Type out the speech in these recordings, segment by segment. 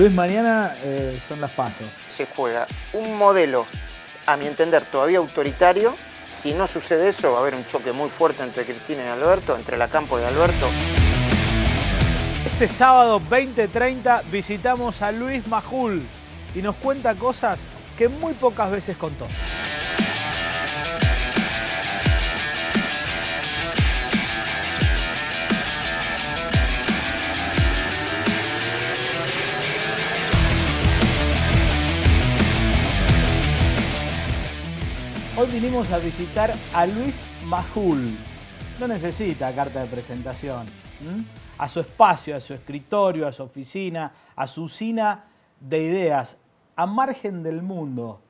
Luis, mañana son las PASO. Se juega un modelo, a mi entender, todavía autoritario. Si no sucede eso, va a haber un choque muy fuerte entre Cristina y Alberto, entre la Campo y Alberto. Este sábado 20:30 visitamos a Luis Majul y nos cuenta cosas que muy pocas veces contó. Hoy vinimos a visitar a Luis Majul. No necesita carta de presentación. A su espacio, a su escritorio, a su oficina, a su usina de ideas, a margen del mundo.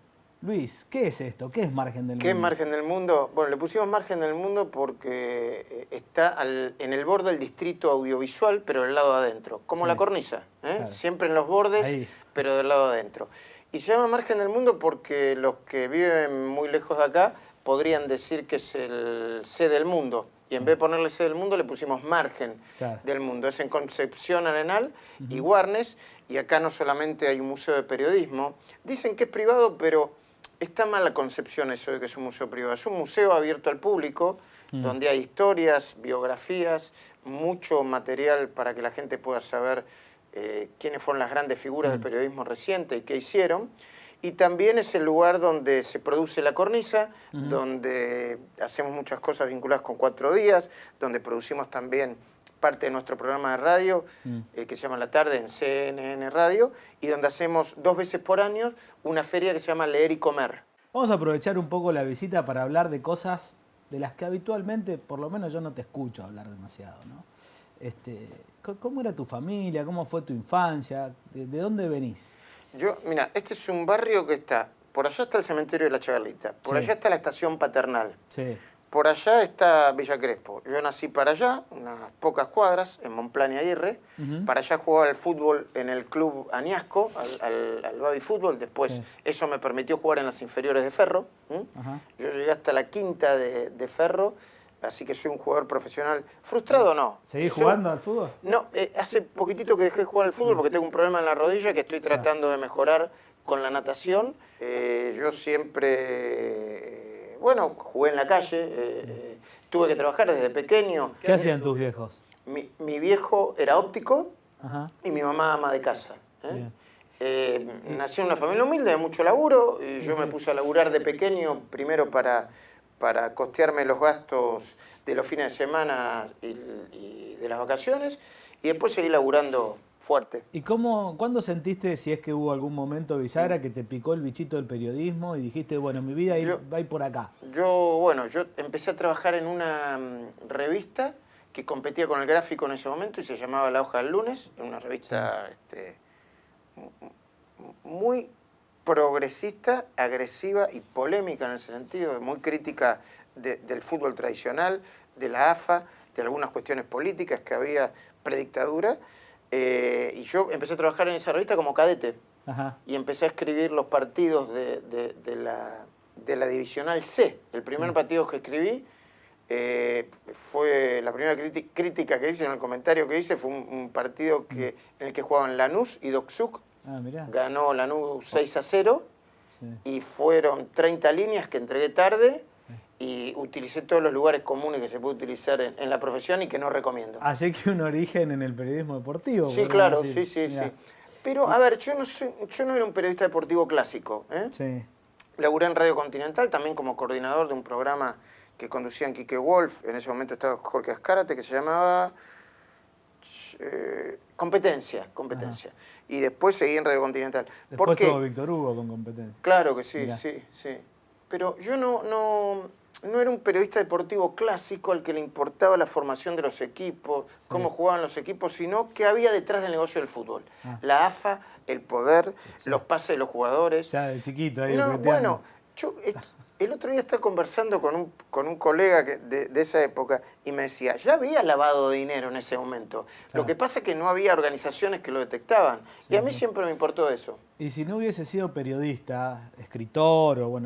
Luis, ¿qué es esto? ¿Qué es margen del mundo? ¿Qué es margen del mundo? Bueno, le pusimos margen del mundo porque está en el borde del distrito audiovisual, pero del lado de adentro, como la cornisa, Claro. Siempre en los bordes, Ahí. pero del lado de adentro. Y se llama margen del mundo porque los que viven muy lejos de acá podrían decir que es el C del mundo. Y en vez de ponerle C del mundo, le pusimos margen del mundo. Es en Concepción Arenal y Warnes. Y acá no solamente hay un museo de periodismo. Dicen que es privado, pero está mal la concepción eso de que es un museo privado. Es un museo abierto al público, donde hay historias, biografías, mucho material para que la gente pueda saber quiénes fueron las grandes figuras del periodismo reciente y qué hicieron. Y también es el lugar donde se produce La Cornisa, donde hacemos muchas cosas vinculadas con 4 días, donde producimos también parte de nuestro programa de radio, que se llama La Tarde en CNN Radio, y donde hacemos 2 veces por año una feria que se llama Leer y Comer. Vamos a aprovechar un poco la visita para hablar de cosas de las que habitualmente, por lo menos yo no te escucho hablar demasiado, ¿no? ¿Cómo era tu familia? ¿Cómo fue tu infancia? ¿De dónde venís? Mira, este es un barrio que está, por allá está el cementerio de la Chagalita, por allá está la estación Paternal, por allá está Villa Crespo. Yo nací para allá, unas pocas cuadras, en Monplan y Aguirre. Para allá jugaba al fútbol en el club Añasco, al baby fútbol. Después eso me permitió jugar en las inferiores de Ferro. Yo llegué hasta la quinta de Ferro. Así que soy un jugador profesional. ¿Frustrado no? ¿Seguís jugando al fútbol? No, hace poquitito que dejé de jugar al fútbol porque tengo un problema en la rodilla que estoy tratando de mejorar con la natación. Yo siempre, jugué en la calle, tuve que trabajar desde pequeño. ¿Qué hacían tus viejos? Mi viejo era óptico y mi mamá ama de casa. Nací en una familia humilde, de mucho laburo. Yo me puse a laburar de pequeño, primero para costearme los gastos de los fines de semana y de las vacaciones, y después seguí laburando fuerte. ¿Y cuándo sentiste, si es que hubo algún momento bisagra, que te picó el bichito del periodismo y dijiste, bueno, mi vida va a ir por acá? Yo empecé a trabajar en una revista que competía con El Gráfico en ese momento y se llamaba La Hoja del Lunes, una revista muy progresista, agresiva y polémica en el sentido, muy crítica del fútbol tradicional, de la AFA, de algunas cuestiones políticas que había predictadura, y yo empecé a trabajar en esa revista como cadete, y empecé a escribir los partidos de la Divisional C. El primer partido que escribí fue la primera crítica que hice, en el comentario que hice, fue un partido en el que jugaban Lanús y Doksuk. Ganó Lanús 6-0 y fueron 30 líneas que entregué tarde y utilicé todos los lugares comunes que se puede utilizar en la profesión y que no recomiendo. Así que un origen en el periodismo deportivo. Sí, claro, sí. Pero, a ver, yo no era un periodista deportivo clásico. Laburé en Radio Continental también como coordinador de un programa que conducían Quique Wolf, en ese momento estaba Jorge Azcárate, que se llamaba Competencia. Y después seguí en Radio Continental. Después todo Víctor Hugo con Competencia. Claro que sí. Pero yo no era un periodista deportivo clásico al que le importaba la formación de los equipos, cómo jugaban los equipos, sino qué había detrás del negocio del fútbol. La AFA, el poder, los pases de los jugadores. Ya de chiquito ahí. El otro día estaba conversando con un colega de esa época y me decía, ya había lavado de dinero en ese momento. Lo que pasa es que no había organizaciones que lo detectaban. Y a mí siempre me importó eso. Y si no hubiese sido periodista, escritor o,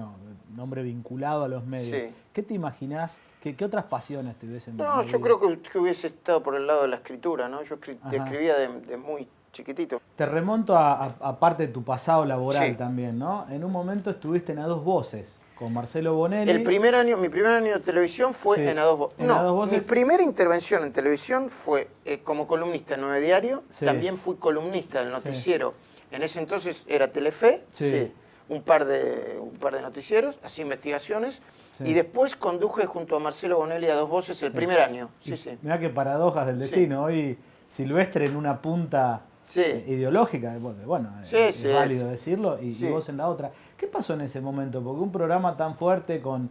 nombre vinculado a los medios, ¿qué te imaginás? ¿Qué otras pasiones te hubiesen? No, yo creo que hubiese estado por el lado de la escritura, ¿no? Yo escribía de muy chiquitito. Te remonto a parte de tu pasado laboral Sí. también, ¿no? En un momento estuviste en A Dos Voces con Marcelo Bonelli. Mi primer año de televisión fue Sí, en A Dos Voces. en A Dos Voces. Mi primera intervención en televisión fue como columnista en 9 Diario. Sí. También fui columnista del noticiero. En ese entonces era Telefe. Sí. Un par de noticieros, así investigaciones. Sí. Y después conduje junto a Marcelo Bonelli A Dos Voces el primer año. Sí, sí. Mirá qué paradojas del destino. Hoy Silvestre en una punta ideológica, bueno, es válido decirlo, y vos en la otra. ¿Qué pasó en ese momento? Porque un programa tan fuerte, con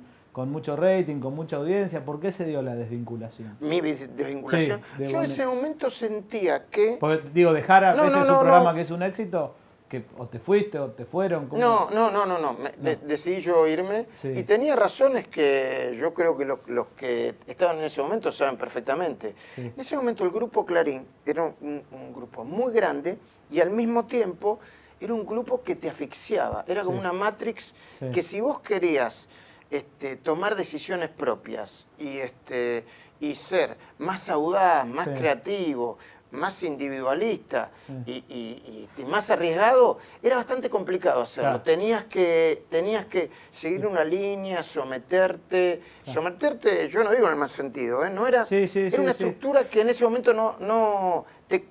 mucho rating, con mucha audiencia, ¿por qué se dio la desvinculación? Mi desvinculación. Sí, Yo en ese momento sentía que... Porque, digo, dejar a veces un programa que es un éxito, que o te fuiste o te fueron. ¿cómo? No. Decidí yo irme y tenía razones que yo creo que los que estaban en ese momento saben perfectamente. Sí. En ese momento el grupo Clarín era un grupo muy grande y al mismo tiempo era un grupo que te asfixiaba. Era como una Matrix que si vos querías tomar decisiones propias y ser más audaz, más creativo, más individualista y más arriesgado, era bastante complicado hacerlo. Claro. Tenías que seguir una línea, someterte. Claro. Someterte, yo no digo en el más sentido, no era, era una estructura que en ese momento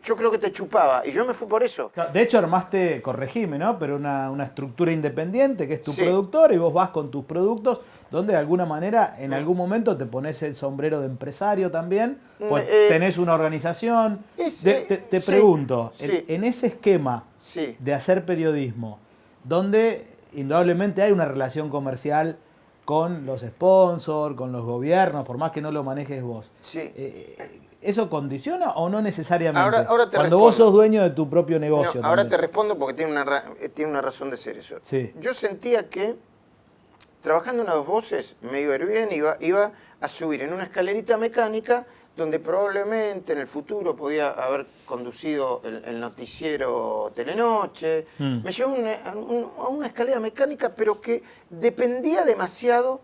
yo creo que te chupaba, y yo me fui por eso. De hecho armaste, corregime, ¿no? Pero una estructura independiente que es tu productor, y vos vas con tus productos, donde de alguna manera en algún momento te pones el sombrero de empresario también, pues tenés una organización. Te pregunto, en ese esquema de hacer periodismo, donde indudablemente hay una relación comercial con los sponsors, con los gobiernos, por más que no lo manejes vos. ¿Eso condiciona o no necesariamente? Ahora te Cuando vos sos dueño de tu propio negocio. No, ahora te respondo porque tiene una razón de ser eso. Sí. Yo sentía que trabajando en A Dos Voces me iba a ir bien, iba a subir en una escalerita mecánica donde probablemente en el futuro podía haber conducido el noticiero Telenoche. Me llevó a una escalera mecánica, pero que dependía demasiado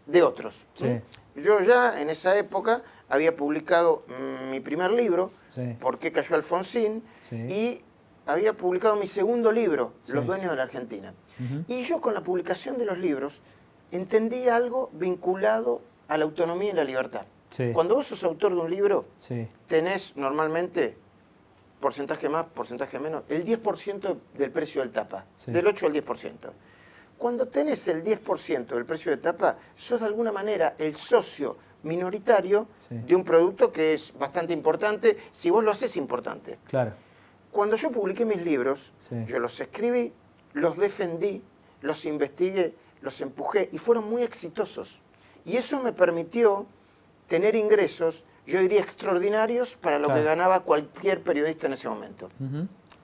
de otros. Sí. Yo ya en esa época había publicado mi primer libro, ¿Por qué cayó Alfonsín? Y había publicado mi segundo libro, Los dueños de la Argentina. Y yo con la publicación de los libros entendí algo vinculado a la autonomía y la libertad. Cuando vos sos autor de un libro, tenés normalmente, porcentaje más, porcentaje menos, el 10% del precio del tapa, del 8 al 10%. Cuando tenés el 10% del precio de tapa, sos de alguna manera el socio minoritario de un producto que es bastante importante, si vos lo haces importante. Claro. Cuando yo publiqué mis libros, yo los escribí, los defendí, los investigué, los empujé y fueron muy exitosos. Y eso me permitió tener ingresos, yo diría extraordinarios, para lo que ganaba cualquier periodista en ese momento.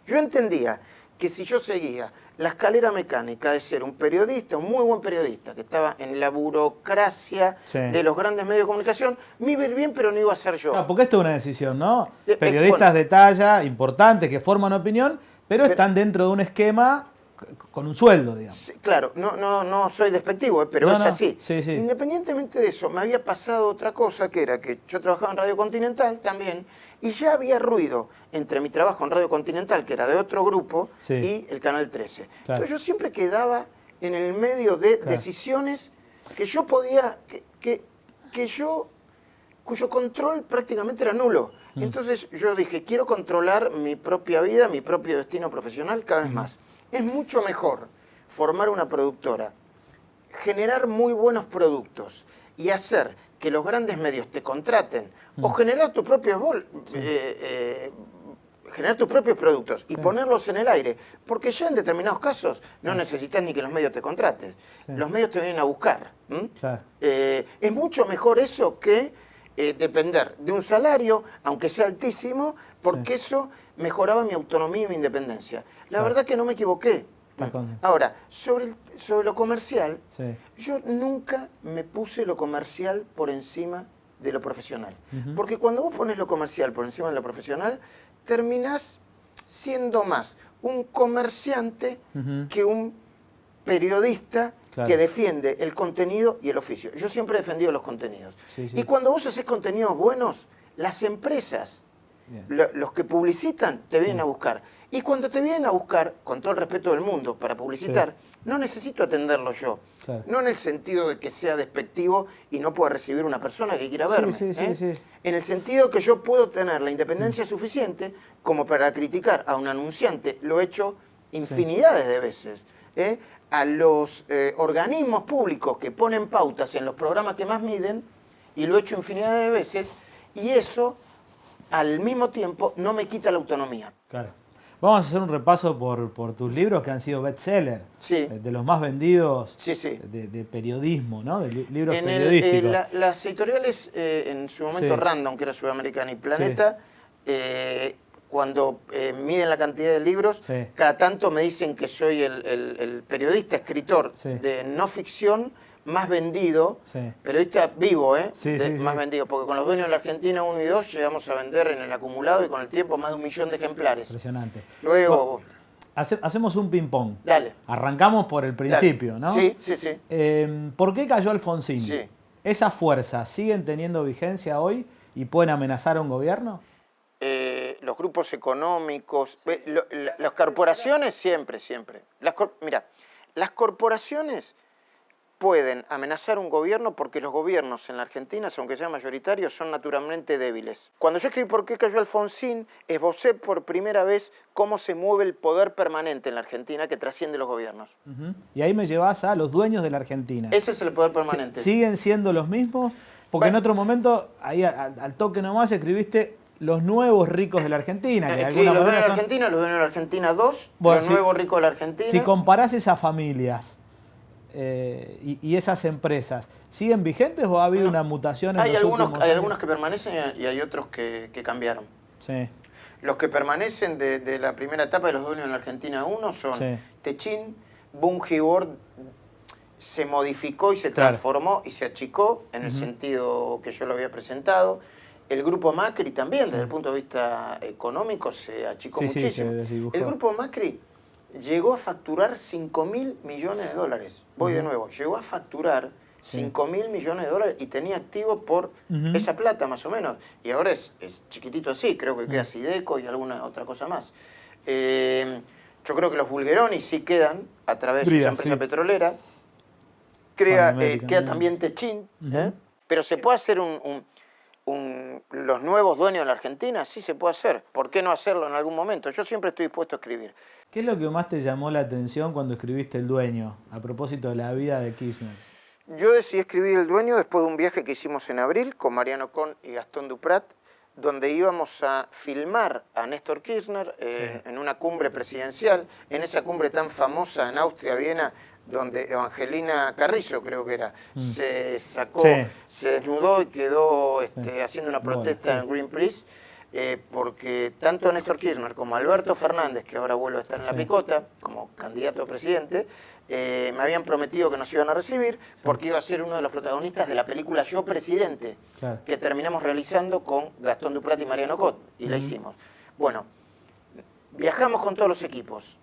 Yo entendía que si yo seguía la escalera mecánica de ser un periodista, un muy buen periodista, que estaba en la burocracia de los grandes medios de comunicación, me iba a ir bien, pero no iba a ser yo. Claro, porque esto es una decisión, ¿no? Periodistas de talla, importantes, que forman opinión, pero están dentro de un esquema con un sueldo, digamos. Sí, claro, no soy despectivo, pero es así. Independientemente de eso, me había pasado otra cosa, que era que yo trabajaba en Radio Continental también, y ya había ruido entre mi trabajo en Radio Continental, que era de otro grupo, y el Canal 13. Claro. Entonces yo siempre quedaba en el medio de decisiones que yo podía, cuyo control prácticamente era nulo. Entonces yo dije, quiero controlar mi propia vida, mi propio destino profesional cada vez más. Es mucho mejor formar una productora, generar muy buenos productos y hacer que los grandes medios te contraten o generar tus propios productos y ponerlos en el aire, porque ya en determinados casos no necesitas ni que los medios te contraten, los medios te vienen a buscar. Claro. Es mucho mejor eso que depender de un salario, aunque sea altísimo, porque eso mejoraba mi autonomía y mi independencia. La verdad que no me equivoqué. Ahora, sobre lo comercial, yo nunca me puse lo comercial por encima de lo profesional. Porque cuando vos pones lo comercial por encima de lo profesional, terminás siendo más un comerciante que un periodista que defiende el contenido y el oficio. Yo siempre he defendido los contenidos. Y cuando vos haces contenidos buenos, las empresas Los que publicitan te vienen a buscar. Y cuando te vienen a buscar, con todo el respeto del mundo, para publicitar, no necesito atenderlo yo. Claro. No en el sentido de que sea despectivo y no pueda recibir una persona que quiera verme. En el sentido que yo puedo tener la independencia suficiente como para criticar a un anunciante. Lo he hecho infinidades de veces. A los organismos públicos que ponen pautas en los programas que más miden, y lo he hecho infinidad de veces, y eso al mismo tiempo no me quita la autonomía. Claro. Vamos a hacer un repaso por tus libros que han sido bestsellers, de los más vendidos de periodismo, ¿no? De libros periodísticos. Las editoriales, en su momento Random, que era Sudamericana, y Planeta, cuando miden la cantidad de libros, cada tanto me dicen que soy el periodista, escritor de no ficción más vendido, periodista vivo, más vendido, porque con los dueños de la Argentina 1 y 2 llegamos a vender en el acumulado y con el tiempo más de 1 millón de ejemplares. Impresionante. Luego... hacemos un ping-pong. Dale. Arrancamos por el principio, ¿no? Sí. ¿Por qué cayó Alfonsín? Sí. ¿Esas fuerzas siguen teniendo vigencia hoy y pueden amenazar a un gobierno? Los grupos económicos, las corporaciones siempre. Mira, las corporaciones pueden amenazar un gobierno porque los gobiernos en la Argentina, aunque sean mayoritarios, son naturalmente débiles. Cuando yo escribí ¿Por qué cayó Alfonsín?, esbocé por primera vez cómo se mueve el poder permanente en la Argentina que trasciende los gobiernos. Y ahí me llevas a los dueños de la Argentina. Ese es el poder permanente. ¿Siguen siendo los mismos? Porque en otro momento, ahí al toque nomás, escribiste los nuevos ricos de la Argentina. Que de alguna los manera dueños de la Argentina, los dueños de la Argentina 2, los nuevos ricos de la Argentina. Si comparás esas familias y esas empresas, ¿siguen vigentes o ha habido una mutación en los últimos años? Hay algunos que permanecen y hay otros que cambiaron. Sí. Los que permanecen de la primera etapa de los dueños de la Argentina 1 son Techín, Bunge Board, se modificó y se transformó y se achicó en el sentido que yo lo había presentado. El grupo Macri también, desde el punto de vista económico, se achicó muchísimo. El grupo Macri llegó a facturar 5.000 millones de dólares. Voy de nuevo. Llegó a facturar 5.000 millones de dólares y tenía activos por esa plata, más o menos. Y ahora es chiquitito así. Creo que queda Sideco y alguna otra cosa más. Yo creo que los Bulgeroni sí quedan a través de esa empresa petrolera. Queda también Techín. Pero se puede hacer los nuevos dueños de la Argentina, sí se puede hacer. ¿Por qué no hacerlo en algún momento? Yo siempre estoy dispuesto a escribir. ¿Qué es lo que más te llamó la atención cuando escribiste El Dueño, a propósito de la vida de Kirchner? Yo decidí escribir El Dueño después de un viaje que hicimos en abril con Mariano Con y Gastón Duprat, donde íbamos a filmar a Néstor Kirchner en una cumbre presidencial, en esa cumbre tan famosa en Austria, Viena, donde Evangelina Carrillo, creo que era, se sacó, se desnudó y quedó haciendo una protesta en Greenpeace, porque tanto Néstor Kirchner como Alberto Fernández, que ahora vuelve a estar en la picota como candidato a presidente, me habían prometido que nos iban a recibir porque iba a ser uno de los protagonistas de la película Yo Presidente, que terminamos realizando con Gastón Duprat y Mariano Cot, y la hicimos. Bueno, viajamos con todos los equipos.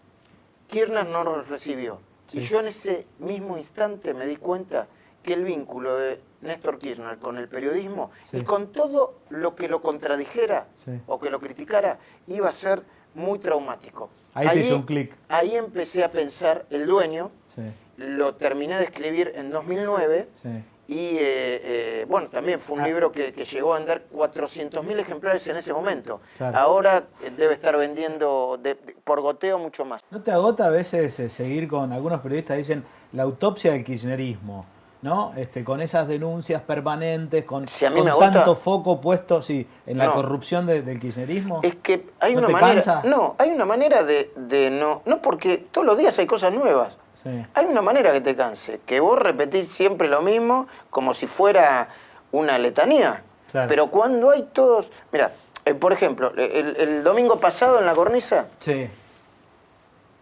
Kirchner no nos recibió. Y yo en ese mismo instante me di cuenta que el vínculo de Néstor Kirchner con el periodismo y con todo lo que lo contradijera o que lo criticara iba a ser muy traumático. Ahí te hizo un clic. Ahí empecé a pensar El Dueño, lo terminé de escribir en 2009 y bueno, también fue un libro que llegó a vender 400.000 ejemplares en ese momento. Ahora debe estar vendiendo por goteo mucho más. ¿No te agota a veces seguir con algunos periodistas dicen la autopsia del kirchnerismo, ¿no? Con esas denuncias permanentes, con tanto foco puesto en la corrupción del kirchnerismo? Es que hay una manera. No, hay una manera de no porque todos los días hay cosas nuevas. Hay una manera que te canse, que vos repetís siempre lo mismo como si fuera una letanía. Pero cuando hay todos... Mira, por ejemplo, el domingo pasado en La Cornisa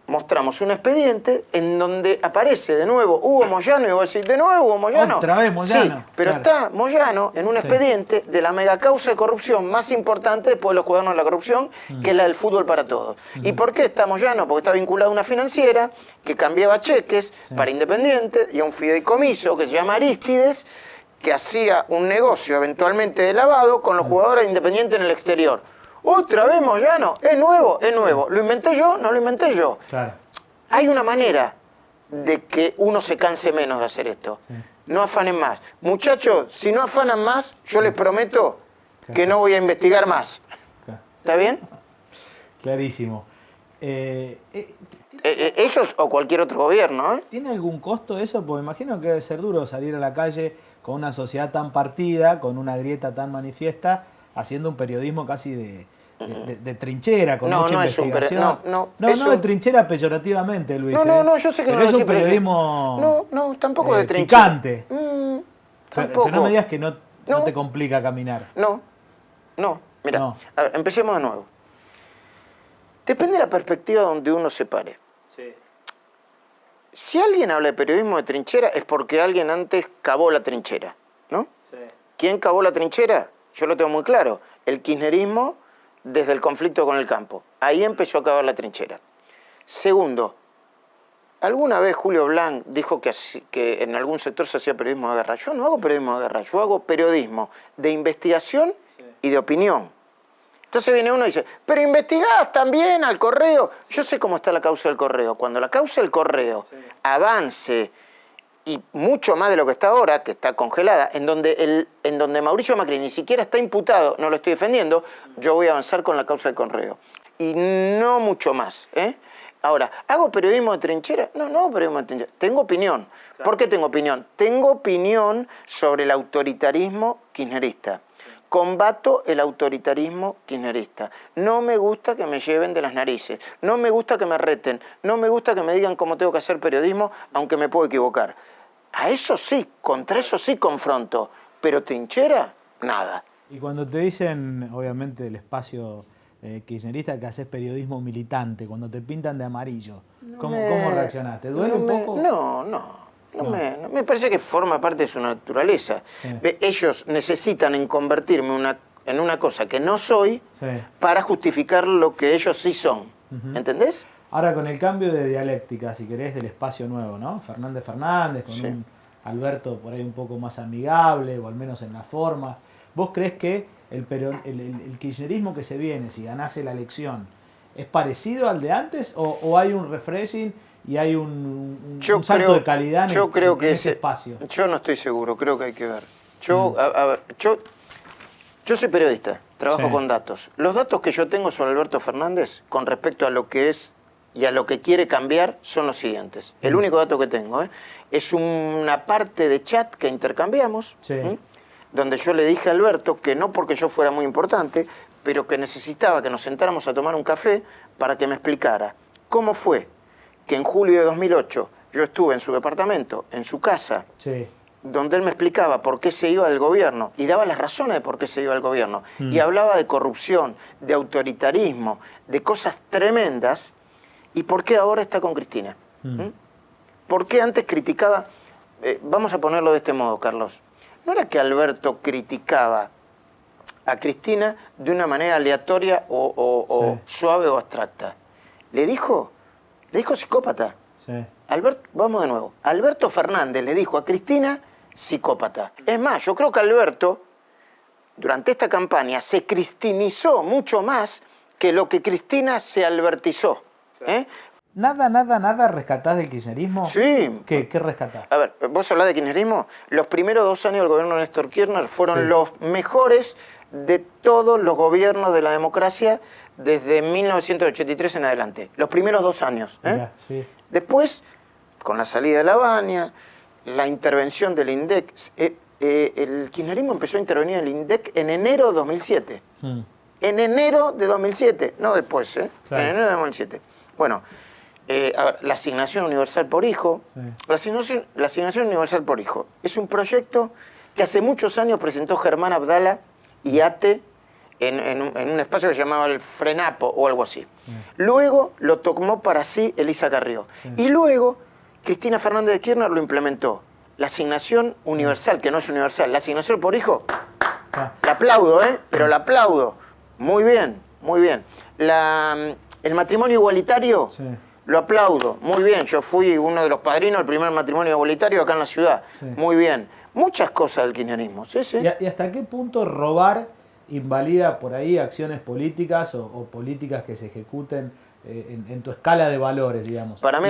mostramos un expediente en donde aparece de nuevo Hugo Moyano y vos decís, ¿de nuevo Hugo Moyano? Otra vez Moyano. Sí, pero está Moyano en un expediente de la megacausa de corrupción más importante después de los cuadernos de la corrupción, que es la del fútbol para todos. ¿Y por qué está Moyano? Porque está vinculado a una financiera que cambiaba cheques para Independiente y a un fideicomiso que se llama Arístides, que hacía un negocio eventualmente de lavado con los jugadores de Independiente en el exterior. otra vez Moyano, es nuevo, es nuevo. ¿Lo inventé yo? No lo inventé yo. Claro. Hay una manera de que uno se canse menos de hacer esto. Sí. No afanen más. Muchachos, si no afanan más, yo les prometo que no voy a investigar más. ¿Está bien? Clarísimo. Ellos o cualquier otro gobierno. ¿Tiene algún costo eso? Porque imagino que debe ser duro salir a la calle con una sociedad tan partida, con una grieta tan manifiesta, haciendo un periodismo casi de trinchera, con mucha investigación. No de trinchera peyorativamente, Luis. No, yo sé que pero no es un periodismo tampoco de trinchera. Picante. Pero no me digas que no te complica caminar. No. Mira, a ver, empecemos de nuevo. Depende de la perspectiva donde uno se pare. Sí. Si alguien habla de periodismo de trinchera es porque alguien antes cavó la trinchera, ¿no? Sí. ¿Quién cavó la trinchera? Yo lo tengo muy claro. El kirchnerismo desde el conflicto con el campo. Ahí empezó a cavar la trinchera. Segundo, alguna vez Julio Blanc dijo que en algún sector se hacía periodismo de guerra. Yo no hago periodismo de guerra, yo hago periodismo de investigación y de opinión. Entonces viene uno y dice, pero investigás también al Correo. Yo sé cómo está la causa del Correo. Cuando la causa del Correo avance, y mucho más de lo que está ahora, que está congelada, en donde Mauricio Macri ni siquiera está imputado, no lo estoy defendiendo, yo voy a avanzar con la causa del Correo. Y no mucho más. Ahora, ¿hago periodismo de trinchera? No hago periodismo de trinchera. Tengo opinión. Claro. ¿Por qué tengo opinión? Tengo opinión sobre el autoritarismo kirchnerista. Combato el autoritarismo kirchnerista. No me gusta que me lleven de las narices. No me gusta que me reten. No me gusta que me digan cómo tengo que hacer periodismo, aunque me puedo equivocar. A eso sí, contra eso sí confronto. Pero trinchera, nada. Y cuando te dicen, obviamente, el espacio kirchnerista, que haces periodismo militante, cuando te pintan de amarillo, ¿cómo reaccionaste? ¿Duele un poco? No, me parece que forma parte de su naturaleza. Sí. Ellos necesitan convertirme en una cosa que no soy para justificar lo que ellos sí son. ¿Entendés? Ahora, con el cambio de dialéctica, si querés, del espacio nuevo, ¿no? Fernández, con un Alberto por ahí un poco más amigable, o al menos en la forma. ¿Vos crees que el kirchnerismo que se viene, si ganase la elección, es parecido al de antes o hay un refreshing y hay un salto de calidad en ese espacio? Yo no estoy seguro, creo que hay que ver. Yo soy periodista, trabajo con datos. Los datos que yo tengo sobre Alberto Fernández con respecto a lo que es y a lo que quiere cambiar son los siguientes. El único dato que tengo es una parte de chat que intercambiamos, donde yo le dije a Alberto que no porque yo fuera muy importante, pero que necesitaba que nos sentáramos a tomar un café para que me explicara cómo fue que en julio de 2008 yo estuve en su departamento, en su casa, donde él me explicaba por qué se iba del gobierno y daba las razones de por qué se iba del gobierno. Y hablaba de corrupción, de autoritarismo, de cosas tremendas. ¿Y por qué ahora está con Cristina? ¿Por qué antes criticaba? Vamos a ponerlo de este modo, Carlos. No era que Alberto criticaba a Cristina de una manera aleatoria o suave o abstracta. Le dijo psicópata. Vamos de nuevo. Alberto Fernández le dijo a Cristina psicópata. Es más, yo creo que Alberto, durante esta campaña, se cristinizó mucho más que lo que Cristina se albertizó. ¿Nada rescatás del kirchnerismo? Sí. ¿Qué rescatás? A ver, vos hablás de kirchnerismo. Los primeros 2 años del gobierno de Néstor Kirchner fueron los mejores de todos los gobiernos de la democracia desde 1983 en adelante. Los primeros 2 años. Después, con la salida de La Baña, la intervención del INDEC, el kirchnerismo empezó a intervenir en el INDEC en enero de 2007. En enero de 2007, no después, en enero de 2007. Bueno, a ver, la asignación universal por hijo. La asignación universal por hijo es un proyecto que hace muchos años presentó Germán Abdala y ATE en un espacio que se llamaba el Frenapo o algo así. Luego lo tomó para sí Elisa Carrió. Y luego Cristina Fernández de Kirchner lo implementó. La asignación universal, que no es universal, la asignación por hijo, la aplaudo, pero la aplaudo. Muy bien, muy bien. El matrimonio igualitario, lo aplaudo, muy bien. Yo fui uno de los padrinos del primer matrimonio igualitario acá en la ciudad. Muy bien. Muchas cosas del kirchnerismo. ¿Y hasta qué punto robar invalida por ahí acciones políticas o políticas que se ejecuten en tu escala de valores, digamos. Para mí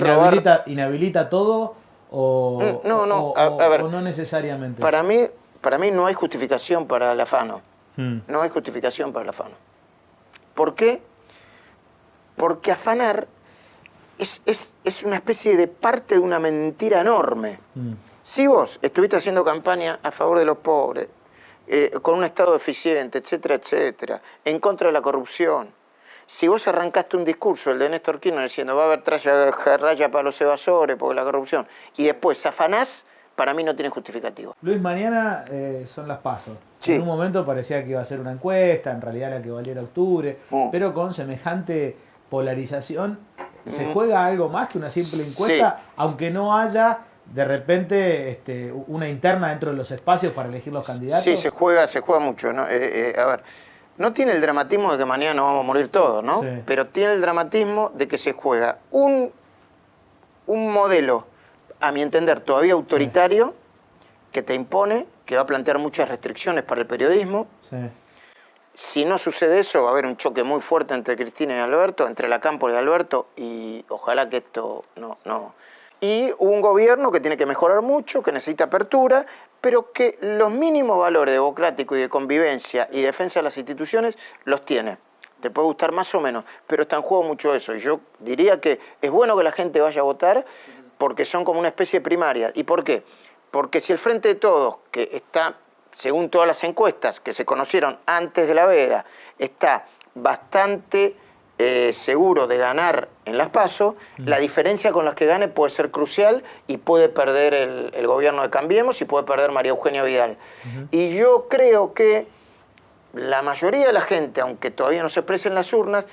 ¿Inhabilita todo o no necesariamente? Para mí no hay justificación para el afano. No hay justificación para el afano. ¿Por qué? Porque afanar es una especie de parte de una mentira enorme. Si vos estuviste haciendo campaña a favor de los pobres, con un Estado eficiente, etcétera, etcétera, en contra de la corrupción, si vos arrancaste un discurso, el de Néstor Kirchner, diciendo va a haber raya para los evasores porque la corrupción, y después afanás, para mí no tiene justificativo. Luis, mañana son las PASO. Sí. En un momento parecía que iba a ser una encuesta, en realidad la que valiera octubre, pero con semejante polarización, ¿se juega algo más que una simple encuesta? Sí. Aunque no haya de repente una interna dentro de los espacios para elegir los candidatos. Sí, se juega mucho, ¿no? A ver, no tiene el dramatismo de que mañana nos vamos a morir todos, ¿no? Sí. Pero tiene el dramatismo de que se juega un modelo, a mi entender, todavía autoritario, que te impone, que va a plantear muchas restricciones para el periodismo. Sí. Si no sucede eso, va a haber un choque muy fuerte entre Cristina y Alberto, entre la Cámpora y Alberto, y ojalá que esto no. Y un gobierno que tiene que mejorar mucho, que necesita apertura, pero que los mínimos valores democráticos y de convivencia y defensa de las instituciones los tiene. Te puede gustar más o menos, pero está en juego mucho eso. Y yo diría que es bueno que la gente vaya a votar porque son como una especie de primaria. ¿Y por qué? Porque si el Frente de Todos, que está, según todas las encuestas que se conocieron antes de la veda, está bastante seguro de ganar en las PASO, la diferencia con las que gane puede ser crucial y puede perder el gobierno de Cambiemos y puede perder María Eugenia Vidal. Y yo creo que la mayoría de la gente, aunque todavía no se exprese en las urnas,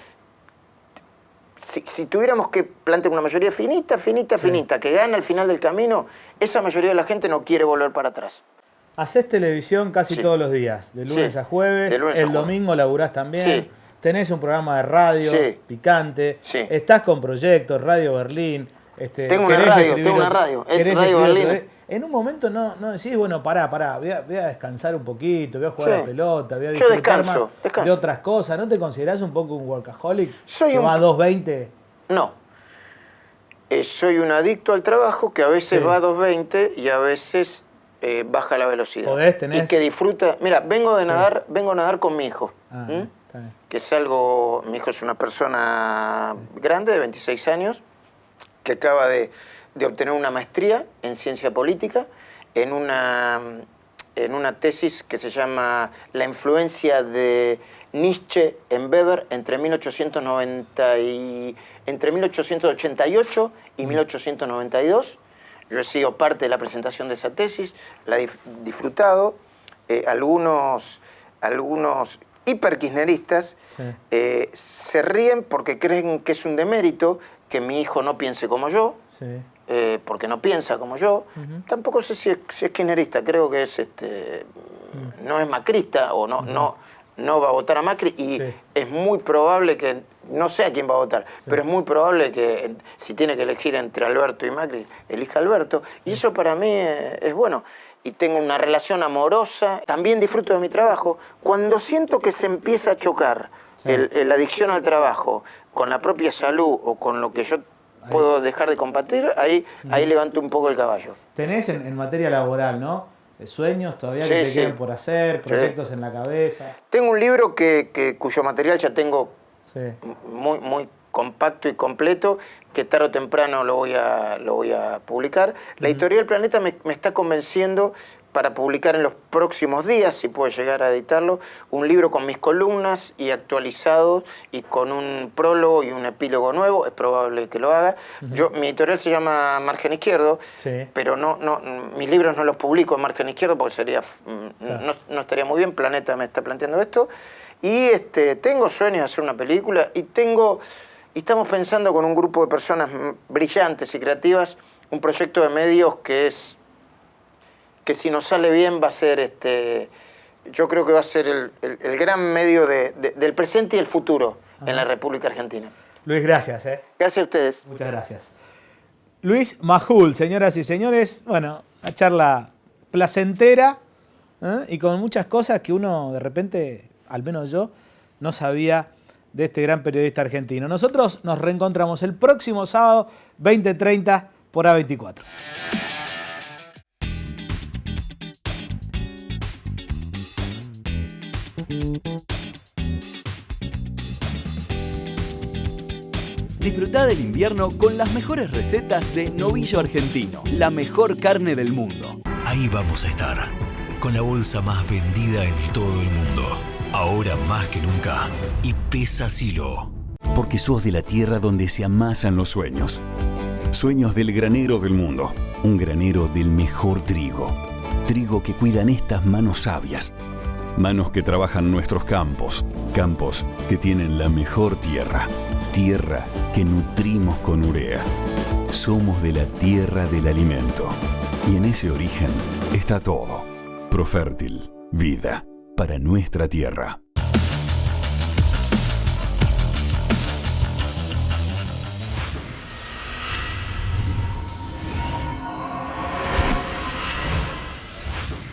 si tuviéramos que plantear una mayoría finita, que gana al final del camino, esa mayoría de la gente no quiere volver para atrás. Hacés televisión casi todos los días, de lunes a jueves, el domingo laburás también. Sí. Tenés un programa de radio picante, estás con proyectos, Radio Berlín. Tengo una radio, es Radio Berlín. En un momento no decís, bueno, pará, voy a descansar un poquito, voy a jugar a la pelota, voy a disfrutar más de otras cosas. ¿No te considerás un poco un workaholic? Va a 220. No. Soy un adicto al trabajo que a veces va a 220 y a veces baja la velocidad. Y que disfruta. Mira, vengo a nadar con mi hijo. Que es algo, mi hijo es una persona grande de 26 años que acaba de obtener una maestría en ciencia política en una tesis que se llama La influencia de Nietzsche en Weber entre 1888 y 1892. Yo he sido parte de la presentación de esa tesis, la he disfrutado. Algunos hiperkirchneristas se ríen porque creen que es un demérito que mi hijo no piense como yo, porque no piensa como yo. Tampoco sé si es kirchnerista, creo que es no es macrista o no va a votar a Macri y es muy probable que, no sé a quién va a votar, pero es muy probable que si tiene que elegir entre Alberto y Macri, elija Alberto. Y eso para mí es bueno. Y tengo una relación amorosa, también disfruto de mi trabajo. Cuando siento que se empieza a chocar la adicción al trabajo con la propia salud o con lo que yo puedo dejar de compartir, ahí levanto un poco el caballo. Tenés en materia laboral, ¿no? Sueños todavía que te queden por hacer, proyectos en la cabeza. Tengo un libro cuyo material ya tengo muy compacto y completo, que tarde o temprano lo voy a publicar. La editorial Planeta me está convenciendo para publicar en los próximos días, si puedo llegar a editarlo, un libro con mis columnas y actualizados y con un prólogo y un epílogo nuevo. Es probable que lo haga. Mi editorial se llama Margen Izquierdo, pero mis libros no los publico en Margen Izquierdo porque no estaría muy bien. Planeta me está planteando esto. Y tengo sueños de hacer una película y estamos pensando con un grupo de personas brillantes y creativas un proyecto de medios que si nos sale bien va a ser, yo creo que va a ser el gran medio del presente y el futuro en la República Argentina. Luis, gracias. Gracias a ustedes. Muchas gracias. Luis Majul, señoras y señores, bueno, una charla placentera y con muchas cosas que uno de repente al menos yo, no sabía de este gran periodista argentino. Nosotros nos reencontramos el próximo sábado, 20:30 por A24. Disfrutá del invierno con las mejores recetas de Novillo Argentino, la mejor carne del mundo. Ahí vamos a estar, con la bolsa más vendida en todo el mundo. Ahora más que nunca. Y pesa Silo. Porque sos de la tierra donde se amasan los sueños. Sueños del granero del mundo. Un granero del mejor trigo. Trigo que cuidan estas manos sabias. Manos que trabajan nuestros campos. Campos que tienen la mejor tierra. Tierra que nutrimos con urea. Somos de la tierra del alimento. Y en ese origen está todo. Profértil, vida para nuestra tierra.